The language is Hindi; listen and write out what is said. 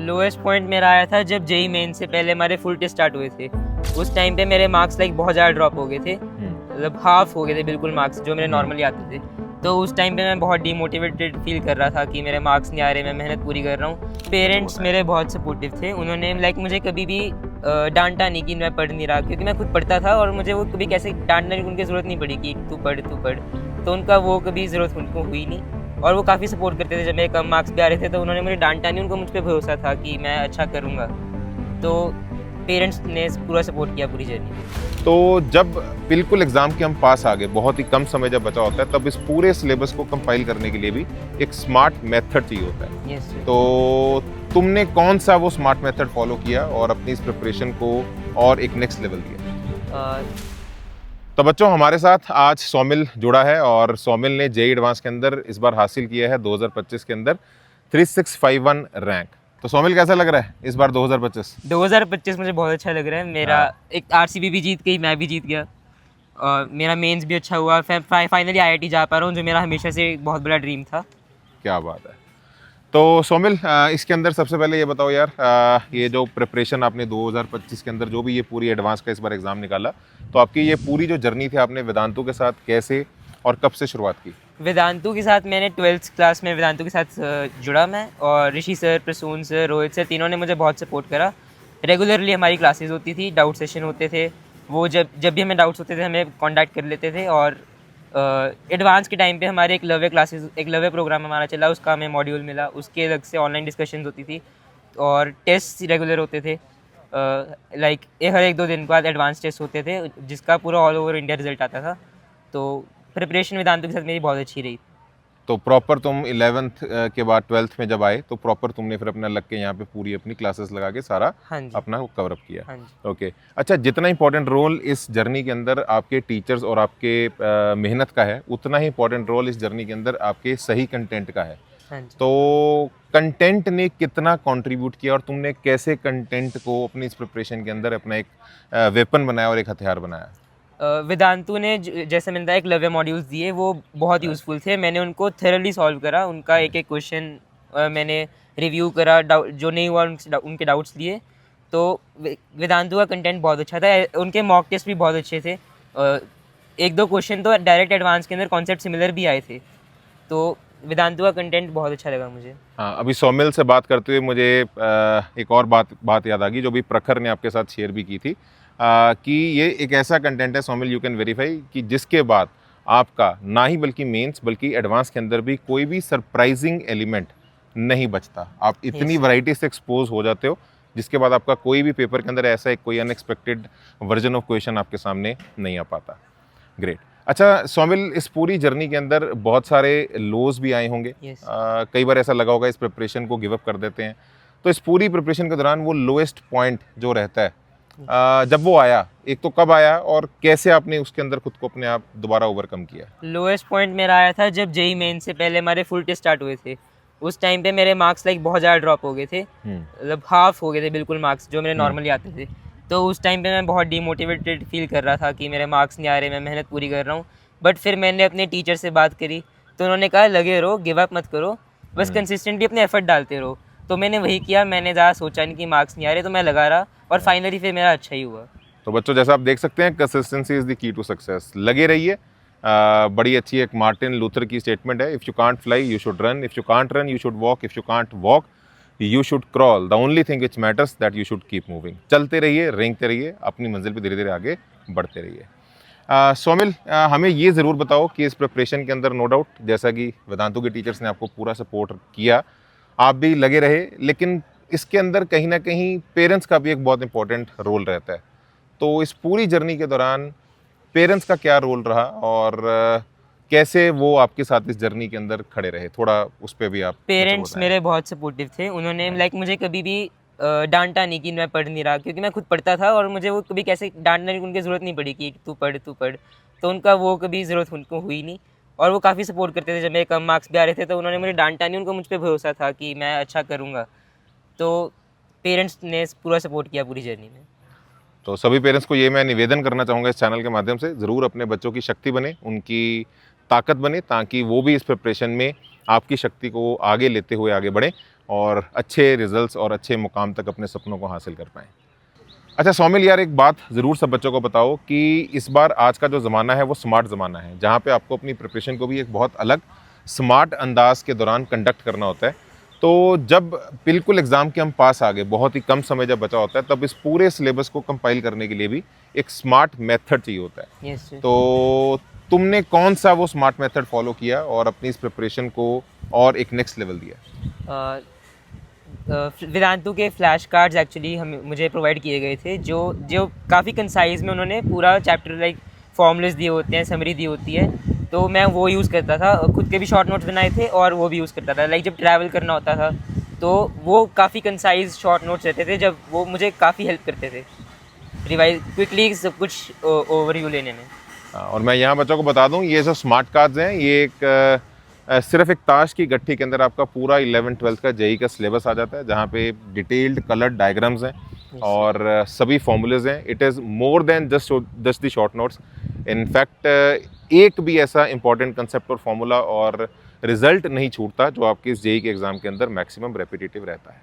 लोएस्ट पॉइंट मेरा आया था जब जेई मेन से पहले हमारे फुल टेस्ट स्टार्ट हुए थे। उस टाइम पे मेरे मार्क्स लाइक बहुत ज़्यादा ड्रॉप हो गए थे, मतलब हाफ हो गए थे बिल्कुल मार्क्स जो मेरे नॉर्मली आते थे। तो उस टाइम पे मैं बहुत डीमोटिवेटेड फील कर रहा था कि मेरे मार्क्स नहीं आ रहे, मैं मेहनत पूरी कर रहा हूँ। पेरेंट्स मेरे बहुत सपोर्टिव थे, उन्होंने लाइक मुझे कभी भी डांटा नहीं कि मैं पढ़ नहीं रहा, क्योंकि मैं खुद पढ़ता था और मुझे वो कभी कैसे डांटने की उनकी ज़रूरत नहीं पड़ी कि तू पढ़। तो उनका वो कभी ज़रूरत उनको हुई नहीं और वो काफ़ी सपोर्ट करते थे। जब मेरे कम मार्क्स भी आ रहे थे तो उन्होंने मुझे डांटा नहीं, उनको मुझ पर भरोसा था कि मैं अच्छा करूँगा। तो पेरेंट्स ने पूरा सपोर्ट किया पूरी जर्नी में। तो जब बिल्कुल एग्ज़ाम के हम पास आ गए, बहुत ही कम समय जब बचा होता है, तब इस पूरे सिलेबस को कंपाइल करने के लिए भी एक स्मार्ट मेथड चाहिए होता है। Yes sir. तो तुमने कौन सा वो स्मार्ट मेथड फॉलो किया और अपनी इस प्रिपरेशन को और एक नेक्स्ट लेवल दिया? तो बच्चों, हमारे साथ आज सौमिल जुड़ा है और सौमिल ने जेईई एडवांस के अंदर इस बार हासिल किया है 2025 के अंदर 3651 रैंक। तो सौमिल, कैसा लग रहा है इस बार 2025? मुझे बहुत अच्छा लग रहा है। मेरा एक आरसीबी भी जीत गई, मैं भी जीत गया और मेरा मेंस भी अच्छा हुआ। फाइनली आईआईटी जा पा रहा हूँ, जो मेरा हमेशा से एक बहुत बड़ा ड्रीम था। क्या बात है। तो सौमिल, इसके अंदर सबसे पहले ये बताओ यार, ये जो प्रिपरेशन आपने 2025 के अंदर जो भी ये पूरी एडवांस का इस बार एग्ज़ाम निकाला, तो आपकी ये पूरी जो जर्नी थी, आपने वेदांतु के साथ कैसे और कब से शुरुआत की? वेदांतु के साथ मैंने 12th क्लास में वेदांतु के साथ जुड़ा मैं, और Rishi sir, Prasoon sir, Rohit sir, तीनों ने मुझे बहुत सपोर्ट करा। रेगुलरली हमारी क्लासेस होती थी, डाउट सेशन होते थे। वो जब भी हमें डाउट्स होते थे हमें कांटेक्ट कर लेते थे। और एडवांस के टाइम पे हमारे एक लवे प्रोग्राम हमारा चला, उसका हमें मॉड्यूल मिला, उसके अलग से ऑनलाइन डिस्कशंस होती थी और टेस्ट रेगुलर होते थे। लाइक हर 1-2 दिन बाद एडवांस टेस्ट होते थे, जिसका पूरा ऑल ओवर इंडिया रिजल्ट आता था। तो प्रिपरेशन वेदांतु के साथ मेरी बहुत अच्छी रही। तो प्रॉपर तुम 11th के बाद 12th में जब आए, तो प्रॉपर तुमने फिर अपना लग के यहाँ पे पूरी अपनी क्लासेस लगा के सारा अपना कवर अप किया? हाँ जी। ओके। अच्छा, जितना इंपॉर्टेंट रोल इस जर्नी के अंदर आपके टीचर्स और आपके मेहनत का है, उतना ही इंपॉर्टेंट रोल इस जर्नी के अंदर आपके सही कंटेंट का है। हाँ जी। तो कंटेंट ने कितना कंट्रीब्यूट किया और तुमने कैसे कंटेंट को अपनी इस प्रिपरेशन के अंदर अपना एक वेपन बनाया और एक हथियार बनाया? वेदांतु ने जैसे मैंने एक लवे मॉड्यूल्स दिए, वो बहुत यूज़फुल थे। मैंने उनको थेरली सॉल्व करा, उनका एक एक क्वेश्चन मैंने रिव्यू करा, जो नहीं हुआ उनके डाउट्स लिए। तो वेदांतु का कंटेंट बहुत अच्छा था, उनके मॉक टेस्ट भी बहुत अच्छे थे। 1-2 क्वेश्चन तो डायरेक्ट एडवांस के अंदर कॉन्सेप्ट सिमिलर भी आए थे। तो वेदांतु का कंटेंट बहुत अच्छा लगा मुझे। हाँ, अभी सौमिल से बात करते हुए मुझे एक और बात याद आ गई, जो भी प्रखर ने आपके साथ शेयर भी की थी, कि ये एक ऐसा कंटेंट है सौमिल, यू कैन वेरीफाई, कि जिसके बाद आपका ना ही बल्कि मेंस बल्कि एडवांस के अंदर भी कोई भी सरप्राइजिंग एलिमेंट नहीं बचता। आप इतनी वैरायटी से एक्सपोज हो जाते हो, जिसके बाद आपका कोई भी पेपर के अंदर ऐसा एक कोई अनएक्सपेक्टेड वर्जन ऑफ क्वेश्चन आपके सामने नहीं आ पाता। ग्रेट। अच्छा सौमिल, इस पूरी जर्नी के अंदर बहुत सारे लोज भी आए होंगे। कई बार ऐसा लगा होगा इस प्रिपरेशन को गिव अप कर देते हैं। तो इस पूरी प्रिपरेशन के दौरान वो लोएस्ट पॉइंट जो रहता है, जब वो आया, एक तो कब आया और कैसे आपने उसके अंदर खुद को अपने आप दोबारा ओवरकम किया? लोएस्ट पॉइंट मेरा आया था जब जेई मेन से पहले हमारे फुल टेस्ट स्टार्ट हुए थे। उस टाइम पे मेरे मार्क्स लाइक बहुत ज़्यादा ड्रॉप हो गए थे, मतलब हाफ हो गए थे बिल्कुल मार्क्स जो मेरे नॉर्मली आते थे। तो उस टाइम पे मैं बहुत डीमोटिवेटेड फील कर रहा था कि मेरे मार्क्स नहीं आ रहे, मैं मेहनत पूरी कर रहा हूँ। बट फिर मैंने अपने टीचर से बात करी, तो उन्होंने कहा लगे रहो, गिव अप मत करो, बस कंसिस्टेंटली अपने एफर्ट डालते रहो। तो मैंने वही किया, मैंने ज़्यादा सोचा नहीं कि मार्क्स नहीं आ रहे, तो मैं लगा रहा और फाइनली फिर मेरा अच्छा ही हुआ। तो बच्चों, जैसा आप देख सकते हैं, consistency is the key to success. लगे रहिए। बड़ी अच्छी एक मार्टिन लूथर की स्टेटमेंट है, if you can't fly you should run, if you can't run you should walk, if you can't walk you should crawl, the only thing which matters that you should keep moving. चलते रहिए, रेंगते रहिए, अपनी मंजिल पे धीरे धीरे आगे बढ़ते रहिए। सौमिल, हमें ये ज़रूर बताओ कि इस प्रिपरेशन के अंदर नो डाउट, जैसा कि वेदांतु के टीचर्स ने आपको पूरा सपोर्ट किया, आप भी लगे रहे, लेकिन इसके अंदर कहीं ना कहीं पेरेंट्स का भी एक बहुत इंपॉर्टेंट रोल रहता है। तो इस पूरी जर्नी के दौरान पेरेंट्स का क्या रोल रहा और कैसे वो आपके साथ इस जर्नी के अंदर खड़े रहे? थोड़ा उस पर भी आप पेरेंट्स मेरे बहुत सपोर्टिव थे, उन्होंने लाइक मुझे कभी भी डांटा नहीं कि मैं पढ़ नहीं रहा, क्योंकि मैं खुद पढ़ता था और मुझे वो कभी कैसे डांटने की उनकी ज़रूरत नहीं पड़ी कि तू पढ़। तो उनका वो कभी ज़रूरत उनको हुई नहीं और वो काफ़ी सपोर्ट करते थे। जब मेरे कम मार्क्स भी आ रहे थे तो उन्होंने मुझे डांटा नहीं, उनको मुझ पर भरोसा था कि मैं अच्छा करूँगा। तो पेरेंट्स ने पूरा सपोर्ट किया पूरी जर्नी में। तो सभी पेरेंट्स को ये मैं निवेदन करना चाहूँगा इस चैनल के माध्यम से, ज़रूर अपने बच्चों की शक्ति बने, उनकी ताकत बने, ताकि वो भी इस प्रिपरेशन में आपकी शक्ति को आगे लेते हुए आगे बढ़ें और अच्छे रिजल्ट्स और अच्छे मुकाम तक अपने सपनों को हासिल कर पाएँ। अच्छा सौमिल यार, एक बात ज़रूर सब बच्चों को बताओ कि इस बार आज का जो ज़माना है वो स्मार्ट ज़माना है, जहाँ पे आपको अपनी प्रिपरेशन को भी एक बहुत अलग स्मार्ट अंदाज के दौरान कंडक्ट करना होता है। तो जब बिल्कुल एग्ज़ाम के हम पास आ गए, बहुत ही कम समय जब बचा होता है, तब इस पूरे सिलेबस को कंपाइल करने के लिए भी एक स्मार्ट मेथड चाहिए होता है। Yes sir. तो तुमने कौन सा वो स्मार्ट मेथड फॉलो किया और अपनी इस प्रिपरेशन को और एक नेक्स्ट लेवल दिया? वेदांतु के फ्लैश कार्ड्स एक्चुअली मुझे प्रोवाइड किए गए थे, जो जो काफ़ी कंसाइज में उन्होंने पूरा चैप्टर लाइक फॉर्मूलेस दिए होते हैं, समरी दी होती है, तो मैं वो यूज़ करता था। खुद के भी शॉर्ट नोट्स बनाए थे और वो भी यूज़ करता था। लाइक जब ट्रैवल करना होता था तो वो काफ़ी कंसाइज शॉर्ट नोट्स रहते थे, जब वो मुझे काफ़ी हेल्प करते थे रिवाइज क्विकली सब कुछ ओवरव्यू लेने में। और मैं यहाँ बच्चों को बता दूँ, ये जो स्मार्ट कार्ड्स हैं ये एक सिर्फ एक ताश की गट्ठी के अंदर आपका पूरा 11th-12th का जेईई का सिलेबस आ जाता है, जहाँ पे डिटेल्ड कलर्ड डायग्राम्स हैं और सभी फॉर्मूलेज हैं। It is more than just the short notes. In fact एक भी ऐसा इंपॉर्टेंट कंसेप्ट और फॉर्मूला और रिजल्ट नहीं छूटता जो आपके इस जेईई के एग्ज़ाम के अंदर मैक्सिमम रेपिटेटिव रहता है।